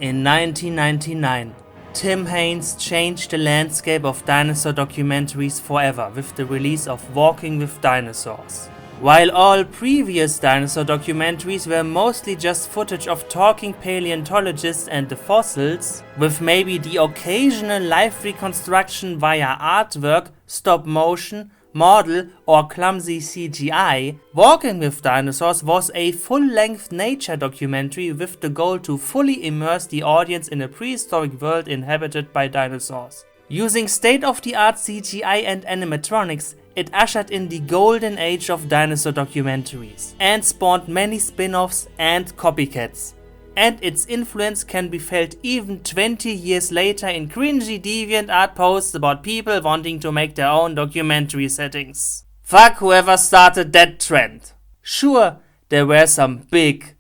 In 1999, Tim Haynes changed the landscape of dinosaur documentaries forever with the release of Walking with Dinosaurs. While all previous dinosaur documentaries were mostly just footage of talking paleontologists and the fossils, with maybe the occasional live reconstruction via artwork, stop motion, model or clumsy CGI, Walking with Dinosaurs was a full-length nature documentary with the goal to fully immerse the audience in a prehistoric world inhabited by dinosaurs. Using state-of-the-art CGI and animatronics, it ushered in the golden age of dinosaur documentaries and spawned many spin-offs and copycats. And its influence can be felt even 20 years later in cringy deviant art posts about people wanting to make their own documentary settings. Fuck whoever started that trend. Sure, there were some big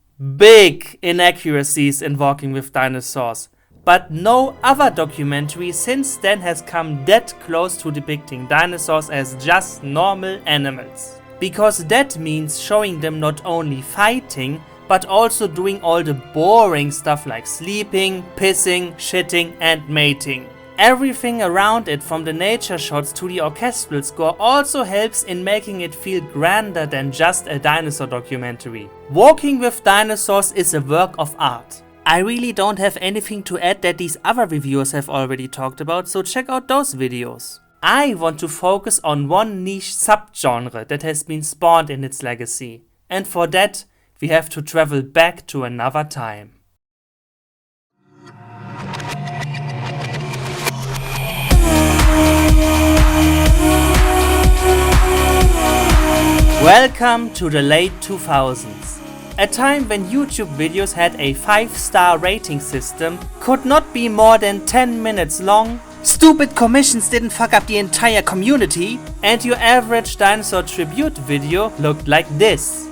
inaccuracies in Walking with Dinosaurs, but no other documentary since then has come that close to depicting dinosaurs as just normal animals. Because that means showing them not only fighting, but also doing all the boring stuff like sleeping, pissing, shitting and mating. Everything around it, from the nature shots to the orchestral score, also helps in making it feel grander than just a dinosaur documentary. Walking with Dinosaurs is a work of art. I really don't have anything to add that these other reviewers have already talked about, so check out those videos. I want to focus on one niche subgenre that has been spawned in its legacy, and for that we have to travel back to another time. Welcome to the late 2000s. A time when YouTube videos had a 5-star rating system, could not be more than 10 minutes long, stupid commissions didn't fuck up the entire community, and your average dinosaur tribute video looked like this.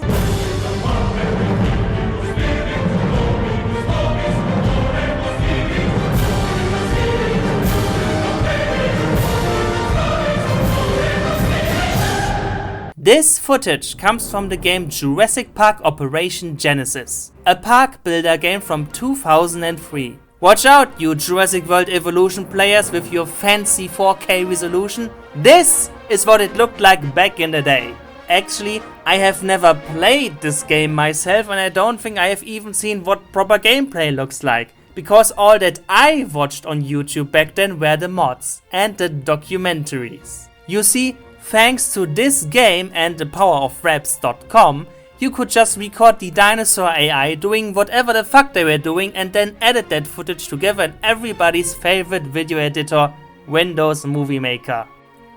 This footage comes from the game Jurassic Park Operation Genesis, a park builder game from 2003. Watch out, you Jurassic World Evolution players with your fancy 4K resolution. This is what it looked like back in the day. Actually, I have never played this game myself, and I don't think I have even seen what proper gameplay looks like, because all that I watched on YouTube back then were the mods and the documentaries. You see, thanks to this game and the power of raps.com, you could just record the dinosaur AI doing whatever the fuck they were doing and then edit that footage together in everybody's favorite video editor, Windows Movie Maker.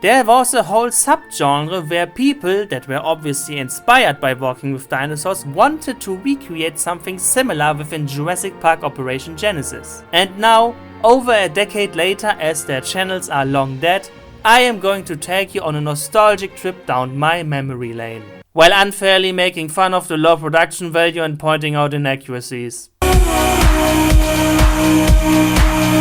There was a whole subgenre where people that were obviously inspired by Walking with Dinosaurs wanted to recreate something similar within Jurassic Park Operation Genesis. And now, over a decade later, as their channels are long dead, I am going to take you on a nostalgic trip down my memory lane, while unfairly making fun of the low production value and pointing out inaccuracies.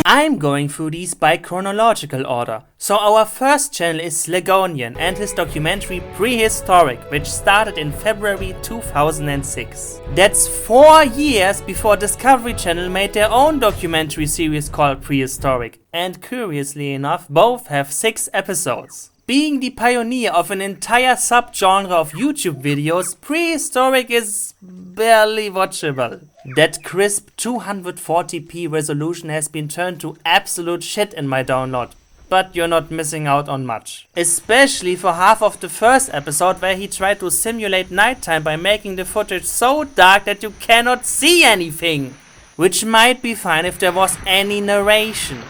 I'm going through these by chronological order. So our first channel is Slegonian and his documentary Prehistoric, which started in February 2006. That's 4 years before Discovery Channel made their own documentary series called Prehistoric, and curiously enough, both have 6 episodes. Being the pioneer of an entire subgenre of YouTube videos, Prehistoric is barely watchable. That crisp 240p resolution has been turned to absolute shit in my download, but you're not missing out on much. Especially for half of the first episode, where he tried to simulate nighttime by making the footage so dark that you cannot see anything. Which might be fine if there was any narration.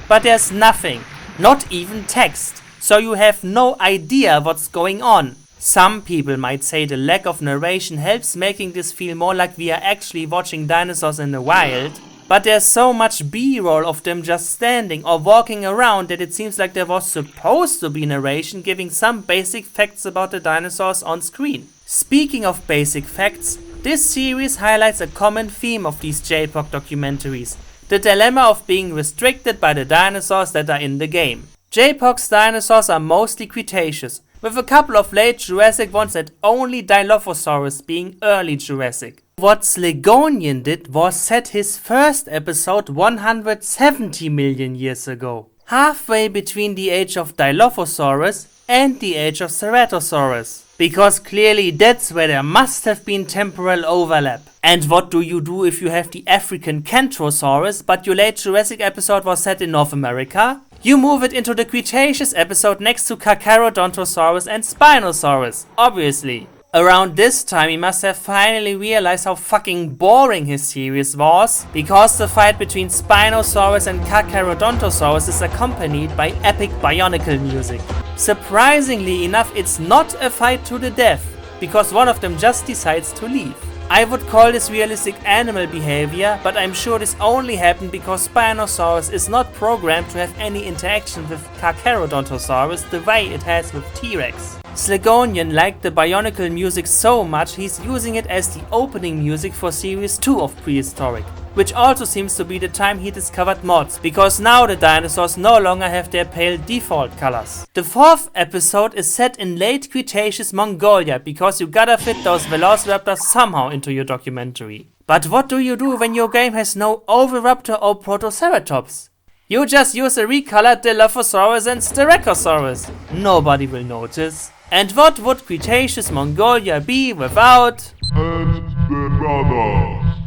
But there's nothing, not even text. So you have no idea what's going on. Some people might say the lack of narration helps making this feel more like we are actually watching dinosaurs in the wild, but there's so much B-roll of them just standing or walking around that it seems like there was supposed to be narration giving some basic facts about the dinosaurs on screen. Speaking of basic facts, this series highlights a common theme of these JPOG documentaries: the dilemma of being restricted by the dinosaurs that are in the game. JPOG's dinosaurs are mostly Cretaceous, with a couple of late Jurassic ones and only Dilophosaurus being early Jurassic. What Slegonian did was set his first episode 170 million years ago, halfway between the age of Dilophosaurus and the age of Ceratosaurus, because clearly that's where there must have been temporal overlap. And what do you do if you have the African Kentrosaurus, but your late Jurassic episode was set in North America? You move it into the Cretaceous episode next to Carcharodontosaurus and Spinosaurus, obviously. Around this time he must have finally realized how fucking boring his series was, because the fight between Spinosaurus and Carcharodontosaurus is accompanied by epic bionicle music. Surprisingly enough, it's not a fight to the death, because one of them just decides to leave. I would call this realistic animal behavior, but I'm sure this only happened because Spinosaurus is not programmed to have any interaction with Carcharodontosaurus the way it has with T-Rex. Slegonian liked the bionicle music so much he's using it as the opening music for series 2 of Prehistoric, which also seems to be the time he discovered mods, because now the dinosaurs no longer have their pale default colors. The 4th episode is set in late Cretaceous Mongolia, because you gotta fit those velociraptors somehow into your documentary. But what do you do when your game has no Oviraptor or Protoceratops? You just use a recolored Dilophosaurus and Styracosaurus. Nobody will notice. And what would Cretaceous Mongolia be without...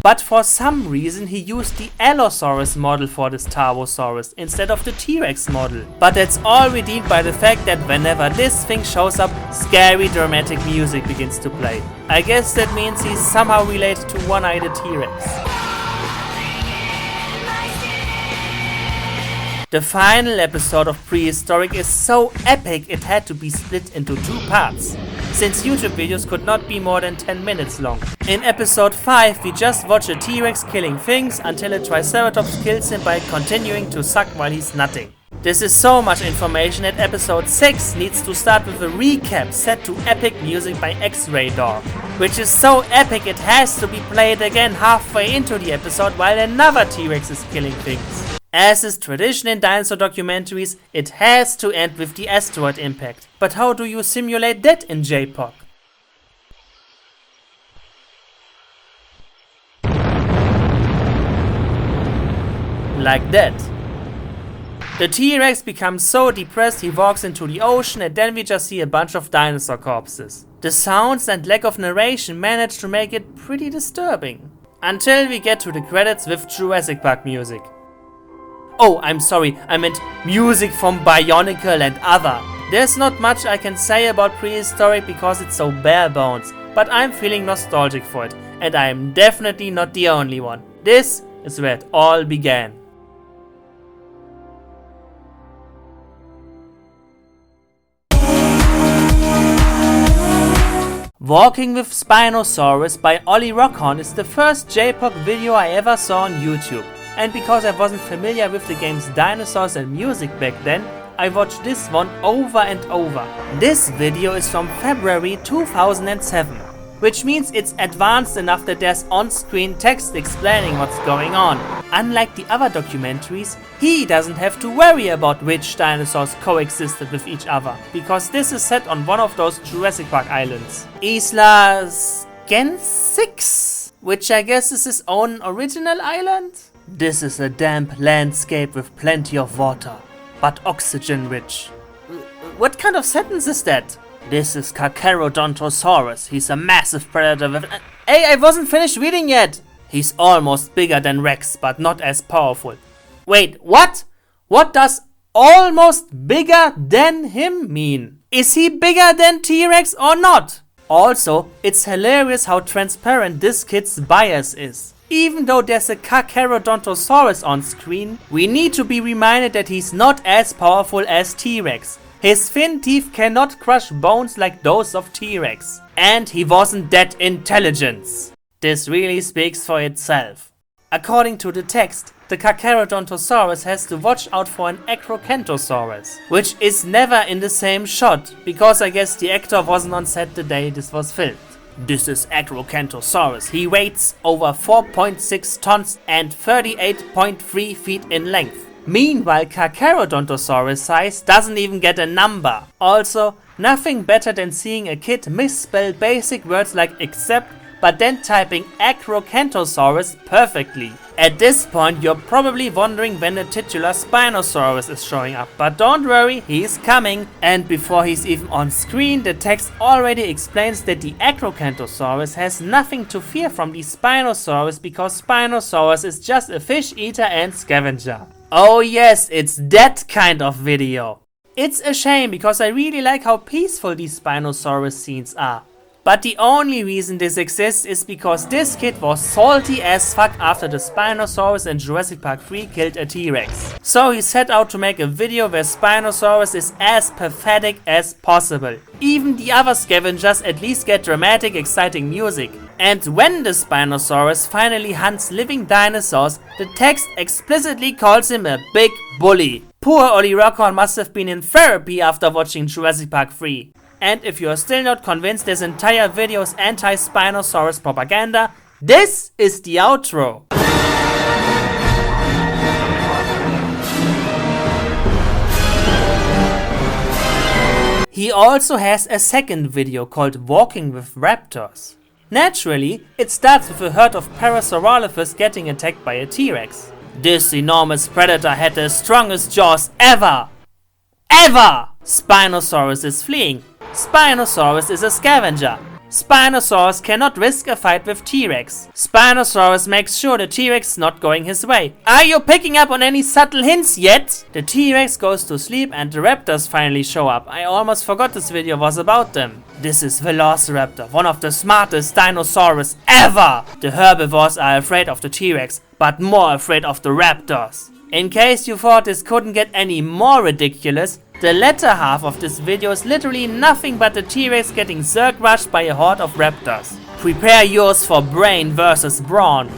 But for some reason he used the Allosaurus model for this Tarbosaurus instead of the T-Rex model. But that's all redeemed by the fact that whenever this thing shows up, scary dramatic music begins to play. I guess that means he's somehow related to One-Eyed T-Rex. The final episode of Prehistoric is so epic it had to be split into 2 parts, since YouTube videos could not be more than 10 minutes long. In episode 5 we just watch a T-Rex killing things until a Triceratops kills him by continuing to suck while he's nutting. This is so much information that episode 6 needs to start with a recap set to epic music by X-Ray Dog, which is so epic it has to be played again halfway into the episode while another T-Rex is killing things. As is tradition in dinosaur documentaries, it has to end with the asteroid impact. But how do you simulate that in JPOG? Like that. The T-Rex becomes so depressed he walks into the ocean, and then we just see a bunch of dinosaur corpses. The sounds and lack of narration manage to make it pretty disturbing. Until we get to the credits with Jurassic Park music. Oh, I'm sorry, I meant music from Bionicle and other. There's not much I can say about Prehistoric because it's so bare bones, but I'm feeling nostalgic for it, and I am definitely not the only one. This is where it all began. Walking with Spinosaurus by Ollie Rockhorn is the first JPOG video I ever saw on YouTube. And because I wasn't familiar with the game's dinosaurs and music back then, I watched this one over and over. This video is from February 2007, which means it's advanced enough that there's on-screen text explaining what's going on. Unlike the other documentaries, he doesn't have to worry about which dinosaurs coexisted with each other, because this is set on one of those Jurassic Park islands. Isla Skensiks, which I guess is his own original island? This is a damp landscape with plenty of water, but oxygen rich. What kind of sentence is that? This is Carcharodontosaurus. He's a massive predator with... Hey, I wasn't finished reading yet! He's almost bigger than Rex, but not as powerful. Wait, what? What does almost bigger than him mean? Is he bigger than T-Rex or not? Also, it's hilarious how transparent this kid's bias is. Even though there's a Carcharodontosaurus on screen, we need to be reminded that he's not as powerful as T-Rex. His fin teeth cannot crush bones like those of T-Rex. And he wasn't that intelligent. This really speaks for itself. According to the text, the Carcharodontosaurus has to watch out for an Acrocanthosaurus, which is never in the same shot, because I guess the actor wasn't on set the day this was filmed. This is Acrocanthosaurus. He weighs over 4.6 tons and 38.3 feet in length. Meanwhile, Carcharodontosaurus size doesn't even get a number. Also, nothing better than seeing a kid misspell basic words like accept but then typing Acrocanthosaurus perfectly. At this point you're probably wondering when the titular Spinosaurus is showing up, but don't worry, he's coming. And before he's even on screen, the text already explains that the Acrocanthosaurus has nothing to fear from the Spinosaurus because Spinosaurus is just a fish eater and scavenger. Oh yes, it's that kind of video. It's a shame because I really like how peaceful these Spinosaurus scenes are. But the only reason this exists is because this kid was salty as fuck after the Spinosaurus in Jurassic Park 3 killed a T-Rex. So he set out to make a video where Spinosaurus is as pathetic as possible. Even the other scavengers at least get dramatic, exciting music. And when the Spinosaurus finally hunts living dinosaurs, the text explicitly calls him a big bully. Poor Ollie Rockhorn must have been in therapy after watching Jurassic Park 3. And if you're still not convinced this entire video is anti-Spinosaurus propaganda, this is the outro. He also has a second video called Walking with Raptors. Naturally, it starts with a herd of Parasaurolophus getting attacked by a T-Rex. This enormous predator had the strongest jaws ever! Ever! Spinosaurus is fleeing. Spinosaurus is a scavenger. Spinosaurus cannot risk a fight with T-Rex. Spinosaurus makes sure the T-Rex is not going his way. Are you picking up on any subtle hints yet? The T-Rex goes to sleep and the raptors finally show up. I almost forgot this video was about them. This is Velociraptor, one of the smartest dinosaurs ever! The herbivores are afraid of the T-Rex, but more afraid of the raptors. In case you thought this couldn't get any more ridiculous, the latter half of this video is literally nothing but the T-Rex getting zerg rushed by a horde of raptors. Prepare yours for brain versus brawn.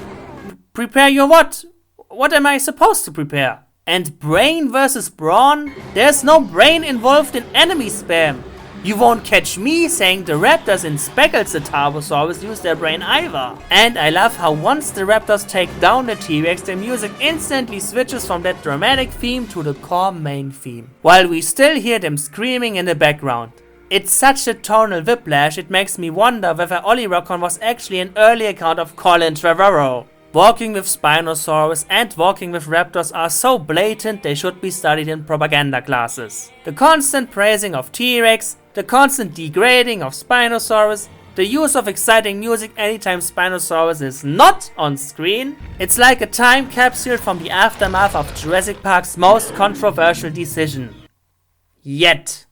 Prepare your what? What am I supposed to prepare? And brain versus brawn? There's no brain involved in enemy spam. You won't catch me saying the raptors in Specklesataurus use their brain either. And I love how once the raptors take down the T-Rex, the music instantly switches from that dramatic theme to the core main theme, while we still hear them screaming in the background. It's such a tonal whiplash, it makes me wonder whether Ollie Rockhorn was actually an early account of Colin Trevorrow. Walking with Spinosaurus and Walking with Raptors are so blatant they should be studied in propaganda classes. The constant praising of T-Rex, the constant degrading of Spinosaurus, the use of exciting music anytime Spinosaurus is not on screen. It's like a time capsule from the aftermath of Jurassic Park's most controversial decision. Yet.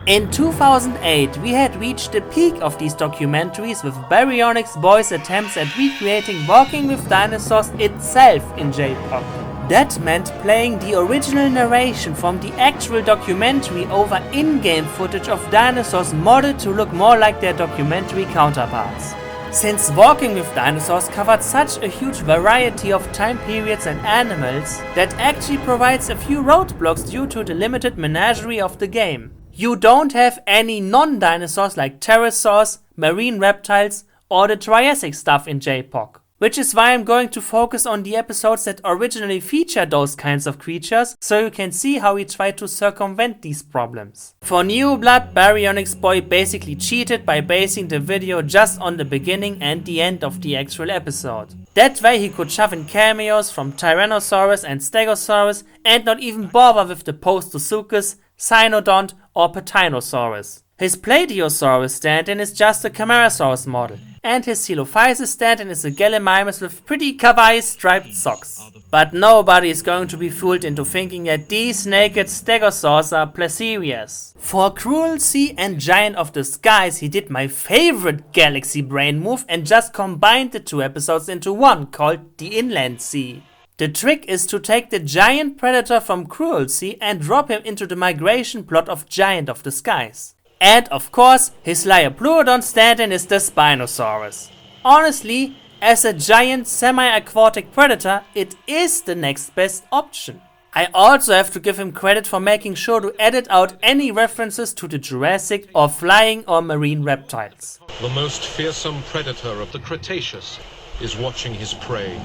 In 2008, we had reached the peak of these documentaries with Baryonyx Boy's attempts at recreating Walking with Dinosaurs itself in JPOG. That meant playing the original narration from the actual documentary over in-game footage of dinosaurs modded to look more like their documentary counterparts. Since Walking with Dinosaurs covered such a huge variety of time periods and animals, that actually provides a few roadblocks due to the limited menagerie of the game. You don't have any non-dinosaurs like pterosaurs, marine reptiles, or the Triassic stuff in JPOG. Which is why I'm going to focus on the episodes that originally feature those kinds of creatures, so you can see how we try to circumvent these problems. For New Blood, Baryonyx Boy basically cheated by basing the video just on the beginning and the end of the actual episode. That way he could shove in cameos from Tyrannosaurus and Stegosaurus and not even bother with the Postosuchus, Cynodont or Patinosaurus. His Plateosaurus stand-in is just a Camarasaurus model, and his Coelophysis stand-in is a Gallimimus with pretty kawaii striped socks. But nobody is going to be fooled into thinking that these naked Stegosaurs are Placerias. For Cruel Sea and Giant of the Skies, he did my favorite Galaxy Brain move and just combined the two episodes into one called the Inland Sea. The trick is to take the giant predator from Cruel Sea and drop him into the migration plot of Giant of the Skies. And of course, his Liopleurodon stand-in is the Spinosaurus. Honestly, as a giant semi-aquatic predator, it is the next best option. I also have to give him credit for making sure to edit out any references to the Jurassic or flying or marine reptiles. The most fearsome predator of the Cretaceous is watching his prey.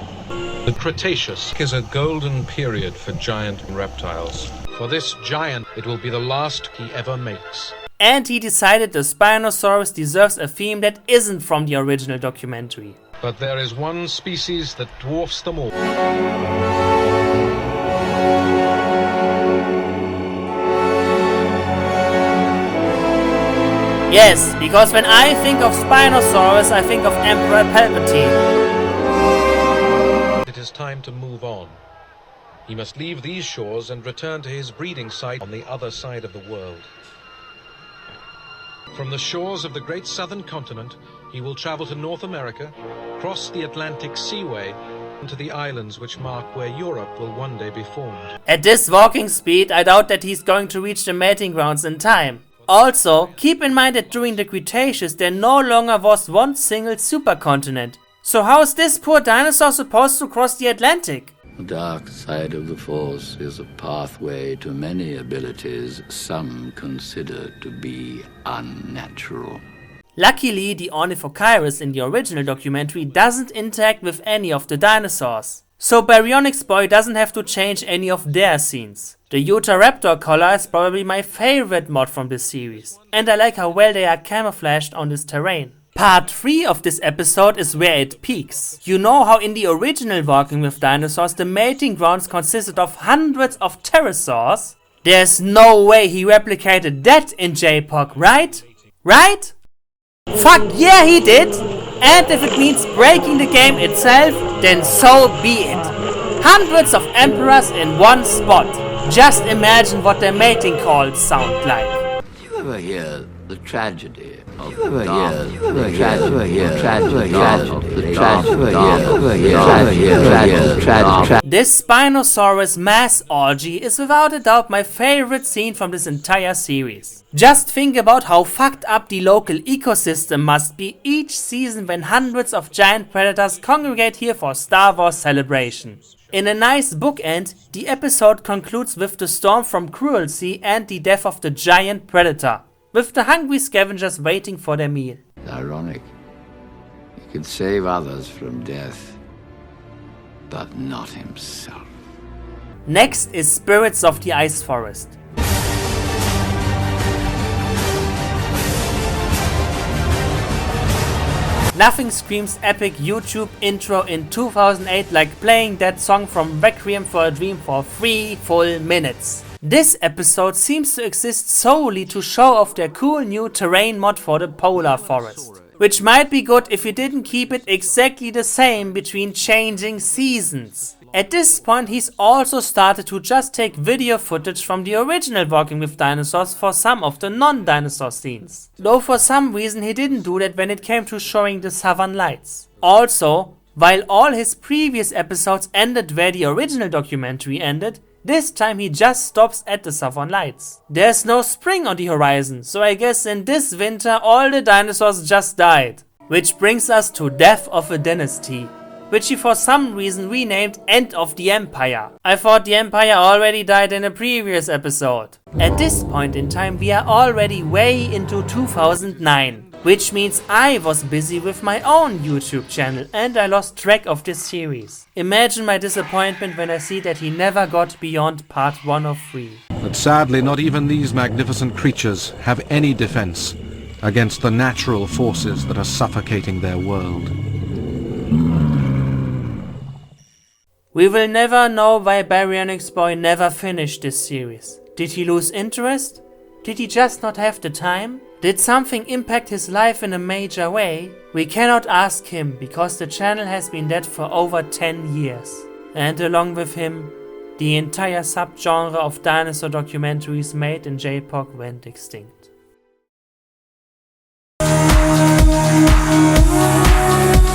The Cretaceous is a golden period for giant reptiles. For this giant, it will be the last he ever makes. And he decided the Spinosaurus deserves a theme that isn't from the original documentary. But there is one species that dwarfs them all. Yes, because when I think of Spinosaurus, I think of Emperor Palpatine. It is time to move on. He must leave these shores and return to his breeding site on the other side of the world. From the shores of the great southern continent, he will travel to North America, cross the Atlantic Seaway, and to the islands which mark where Europe will one day be formed. At this walking speed, I doubt that he's going to reach the mating grounds in time. Also, keep in mind that during the Cretaceous there no longer was one single supercontinent. So how is this poor dinosaur supposed to cross the Atlantic? The dark side of the Force is a pathway to many abilities some consider to be unnatural. Luckily, the Ornithocheirus in the original documentary doesn't interact with any of the dinosaurs. So Baryonyx Boy doesn't have to change any of their scenes. The Utah Raptor collar is probably my favorite mod from this series, and I like how well they are camouflaged on this terrain. Part 3 of this episode is where it peaks. You know how in the original Walking with Dinosaurs the mating grounds consisted of hundreds of pterosaurs? There's no way he replicated that in JPOG, right? Right? Fuck yeah he did! And if it means breaking the game itself, then so be it. Hundreds of emperors in one spot. Just imagine what their mating calls sound like. You ever hear the tragedy of This Spinosaurus mass orgy is without a doubt my favorite scene from this entire series. Just think about how fucked up the local ecosystem must be each season when hundreds of giant predators congregate here for Star Wars celebration. In a nice bookend, the episode concludes with the storm from Cruel Sea and the death of the giant predator, with the hungry scavengers waiting for their meal. Ironic. He could save others from death, but not himself. Next is Spirits of the Ice Forest. Nothing screams epic YouTube intro in 2008 like playing that song from Requiem for a Dream for 3 full minutes. This episode seems to exist solely to show off their cool new terrain mod for the polar forest, which might be good if you didn't keep it exactly the same between changing seasons. At this point he's also started to just take video footage from the original Walking with Dinosaurs for some of the non-dinosaur scenes. Though for some reason he didn't do that when it came to showing the Southern Lights. Also, while all his previous episodes ended where the original documentary ended, this time he just stops at the Southern Lights. There's no spring on the horizon, so I guess in this winter all the dinosaurs just died. Which brings us to Death of a Dynasty, which he for some reason renamed End of the Empire. I thought the Empire already died in a previous episode. At this point in time we are already way into 2009, which means I was busy with my own YouTube channel and I lost track of this series. Imagine my disappointment when I see that he never got beyond part 1 of 3. But sadly not even these magnificent creatures have any defense against the natural forces that are suffocating their world. We will never know why Baryonyx Boy never finished this series. Did he lose interest? Did he just not have the time? Did something impact his life in a major way? We cannot ask him because the channel has been dead for over 10 years. And along with him, the entire subgenre of dinosaur documentaries made in JPOG went extinct.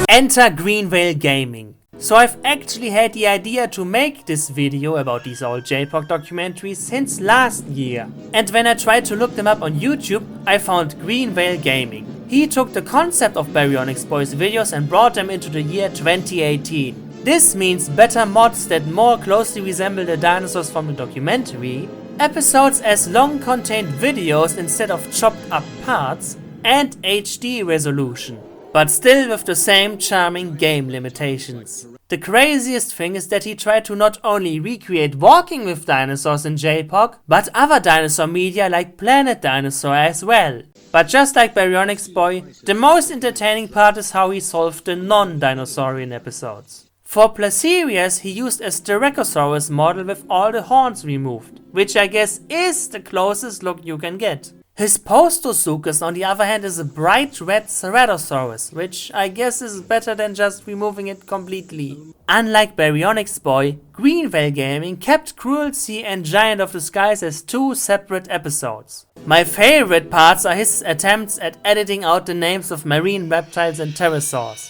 Enter Green Whale Gaming. So I've actually had the idea to make this video about these old JPOG documentaries since last year. And when I tried to look them up on YouTube, I found Green Whale Gaming. He took the concept of Baryonyx Boy's videos and brought them into the year 2018. This means better mods that more closely resemble the dinosaurs from the documentary, episodes as long contained videos instead of chopped up parts, and HD resolution. But still with the same charming game limitations. The craziest thing is that he tried to not only recreate Walking with Dinosaurs in JPOG, but other dinosaur media like Planet Dinosaur as well. But just like Baryonyx Boy, the most entertaining part is how he solved the non-dinosaurian episodes. For Placerius, he used a Styracosaurus model with all the horns removed, which I guess is the closest look you can get. His Postosuchus, on the other hand, is a bright red Ceratosaurus, which I guess is better than just removing it completely. Unlike Baryonyx Boy, Greenvale Gaming kept Cruelty and Giant of the Skies as two separate episodes. My favorite parts are his attempts at editing out the names of marine reptiles and pterosaurs.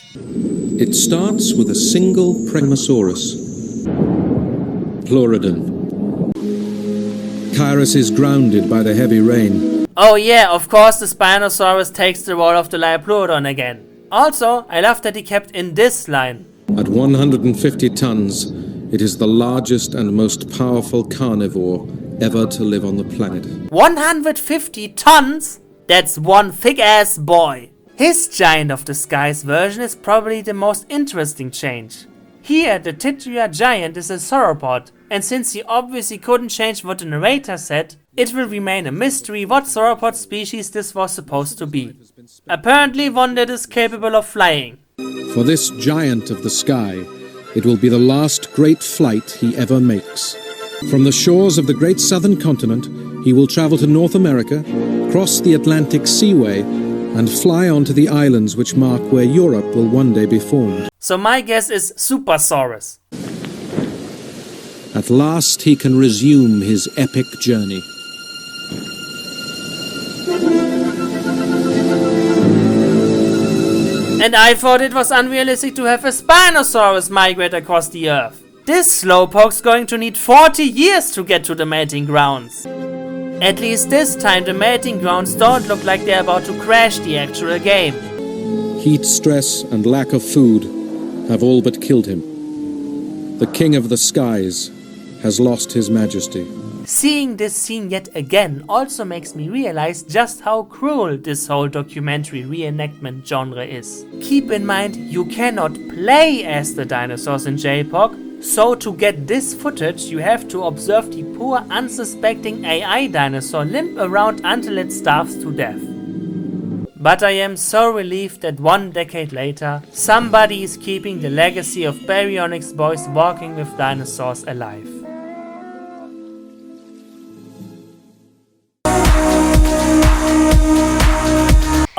It starts with a single Premosaurus, Pleurodon. Kairos is grounded by the heavy rain. Oh yeah, of course the Spinosaurus takes the role of the Pleurodon again. Also, I love that he kept in this line. At 150 tons, it is the largest and most powerful carnivore ever to live on the planet. 150 tons? That's one thick-ass boy. His Giant of the Skies version is probably the most interesting change. Here, the titular giant is a sauropod, and since he obviously couldn't change what the narrator said, it will remain a mystery what sauropod species this was supposed to be. Apparently one that is capable of flying. For this giant of the sky, it will be the last great flight he ever makes. From the shores of the great southern continent, he will travel to North America, cross the Atlantic Seaway, and fly onto the islands which mark where Europe will one day be formed. So my guess is Supersaurus. At last he can resume his epic journey. And I thought it was unrealistic to have a Spinosaurus migrate across the Earth. This slowpoke's going to need 40 years to get to the mating grounds. At least this time the mating grounds don't look like they're about to crash the actual game. Heat stress and lack of food have all but killed him. The king of the skies has lost his majesty. Seeing this scene yet again also makes me realize just how cruel this whole documentary reenactment genre is. Keep in mind, you cannot play as the dinosaurs in JPOG, so to get this footage you have to observe the poor unsuspecting AI dinosaur limp around until it starves to death. But I am so relieved that 1 decade later, somebody is keeping the legacy of Baryonyx Boy's Walking with Dinosaurs alive.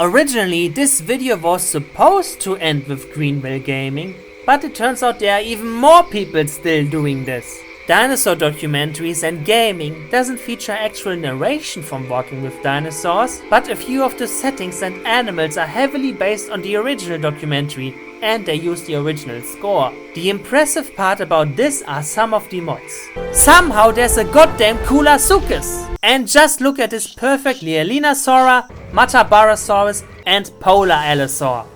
Originally, this video was supposed to end with Greenvale Gaming, but it turns out there are even more people still doing this. Dinosaur documentaries and gaming doesn't feature actual narration from Walking with Dinosaurs, but a few of the settings and animals are heavily based on the original documentary, and they use the original score. The impressive part about this are some of the mods. Somehow there's a goddamn Coolosuchus! And just look at this perfect Lealinasaura, Matabarosaurus and Polar Allosaur.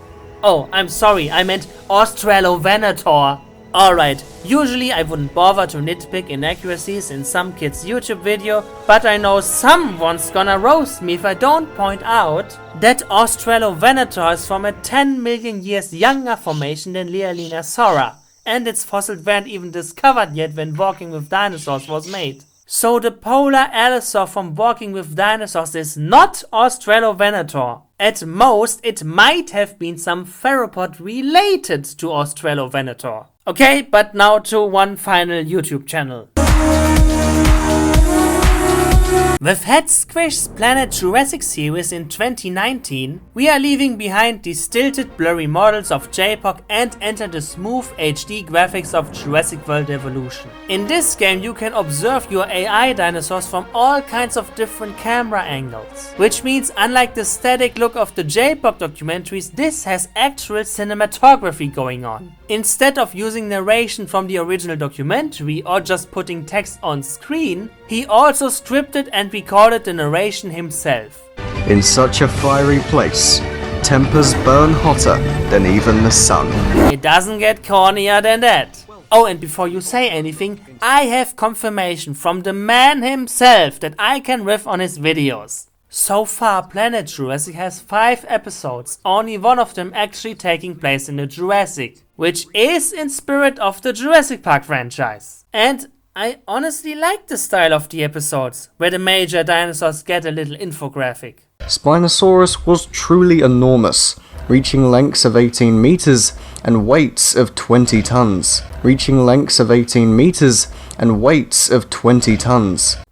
Oh, I'm sorry, I meant Australovenator. Alright, usually I wouldn't bother to nitpick inaccuracies in some kid's YouTube video, but I know someone's gonna roast me if I don't point out that Australovenator is from a 10 million years younger formation than Lealinasaura, and its fossils weren't even discovered yet when Walking with Dinosaurs was made. So the Polar Allosaur from Walking with Dinosaurs is not Australovenator. At most, it might have been some theropod related to Australovenator. Okay, but now to one final YouTube channel. With Head Squish's Planet Jurassic series in 2019, we are leaving behind the stilted blurry models of JPOG and enter the smooth HD graphics of Jurassic World Evolution. In this game you can observe your AI dinosaurs from all kinds of different camera angles, which means unlike the static look of the JPOG documentaries, this has actual cinematography going on. Instead of using narration from the original documentary or just putting text on screen, he also scripted and recorded the narration himself. In such a fiery place, tempers burn hotter than even the sun. It doesn't get cornier than that. Oh, and before you say anything, I have confirmation from the man himself that I can riff on his videos. So far, Planet Jurassic has 5 episodes, only one of them actually taking place in the Jurassic, which is in spirit of the Jurassic Park franchise. And I honestly like the style of the episodes, where the major dinosaurs get a little infographic. Spinosaurus was truly enormous, reaching lengths of 18 meters and weights of 20 tons.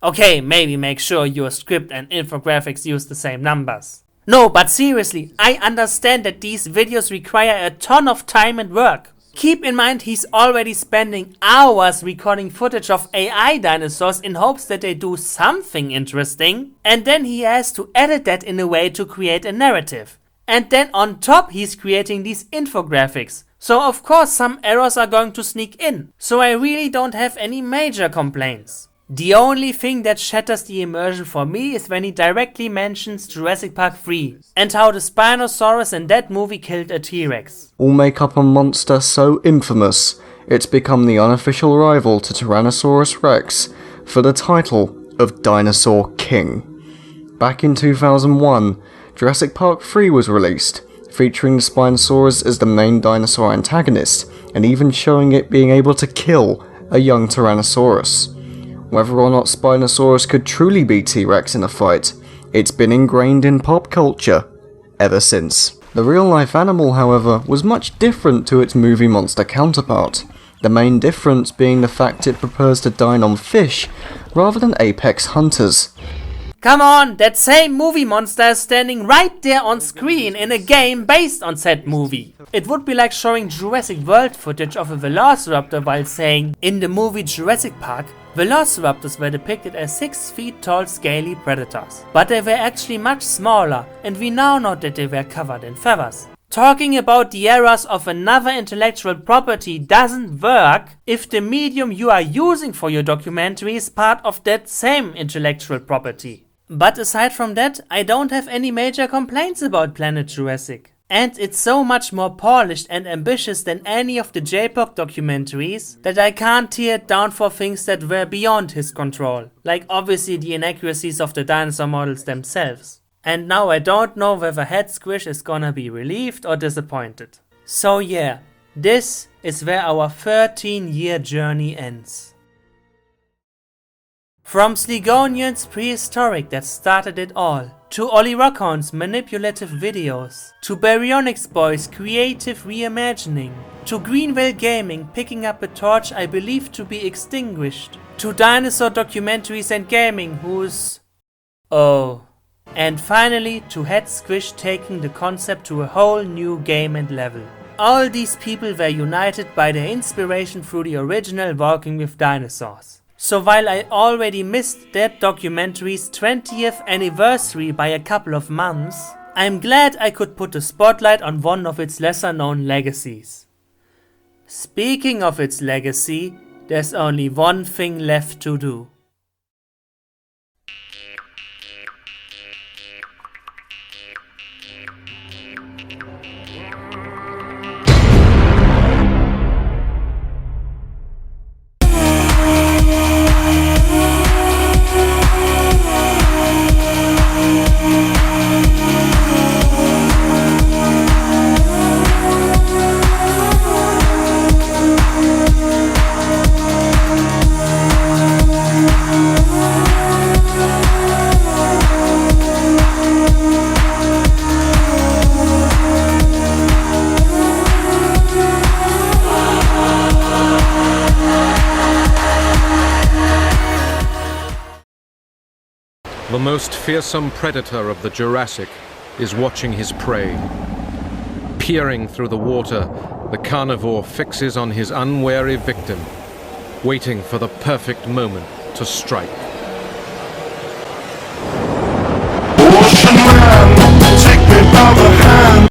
Okay, maybe make sure your script and infographics use the same numbers. No, but seriously, I understand that these videos require a ton of time and work. Keep in mind he's already spending hours recording footage of AI dinosaurs in hopes that they do something interesting, and then he has to edit that in a way to create a narrative. And then on top he's creating these infographics. So of course some errors are going to sneak in. So I really don't have any major complaints. The only thing that shatters the immersion for me is when he directly mentions Jurassic Park 3 and how the Spinosaurus in that movie killed a T-Rex. All make up a monster so infamous, it's become the unofficial rival to Tyrannosaurus Rex for the title of Dinosaur King. Back in 2001, Jurassic Park 3 was released, featuring the Spinosaurus as the main dinosaur antagonist, and even showing it being able to kill a young Tyrannosaurus. Whether or not Spinosaurus could truly beat T-Rex in a fight, it's been ingrained in pop culture ever since. The real-life animal, however, was much different to its movie monster counterpart, the main difference being the fact it prefers to dine on fish rather than apex hunters. Come on, that same movie monster is standing right there on screen in a game based on said movie. It would be like showing Jurassic World footage of a velociraptor while saying, in the movie Jurassic Park, velociraptors were depicted as 6 feet tall scaly predators. But they were actually much smaller, and we now know that they were covered in feathers. Talking about the errors of another intellectual property doesn't work if the medium you are using for your documentary is part of that same intellectual property. But aside from that, I don't have any major complaints about Planet Jurassic. And it's so much more polished and ambitious than any of the JPOG documentaries that I can't tear it down for things that were beyond his control, like obviously the inaccuracies of the dinosaur models themselves. And now I don't know whether Head Squish is gonna be relieved or disappointed. So yeah, this is where our 13-year journey ends. From Sligonian's prehistoric that started it all, to Ollie Rockhound's manipulative videos, to Baryonyx Boy's creative reimagining, to Greenville Gaming picking up a torch I believe to be extinguished, to dinosaur documentaries and gaming whose... oh. And finally to Head Squish taking the concept to a whole new game and level. All these people were united by their inspiration through the original Walking with Dinosaurs. So while I already missed that documentary's 20th anniversary by a couple of months, I'm glad I could put a spotlight on one of its lesser known legacies. Speaking of its legacy, there's only one thing left to do. The most fearsome predator of the Jurassic is watching his prey. Peering through the water, the carnivore fixes on his unwary victim, waiting for the perfect moment to strike.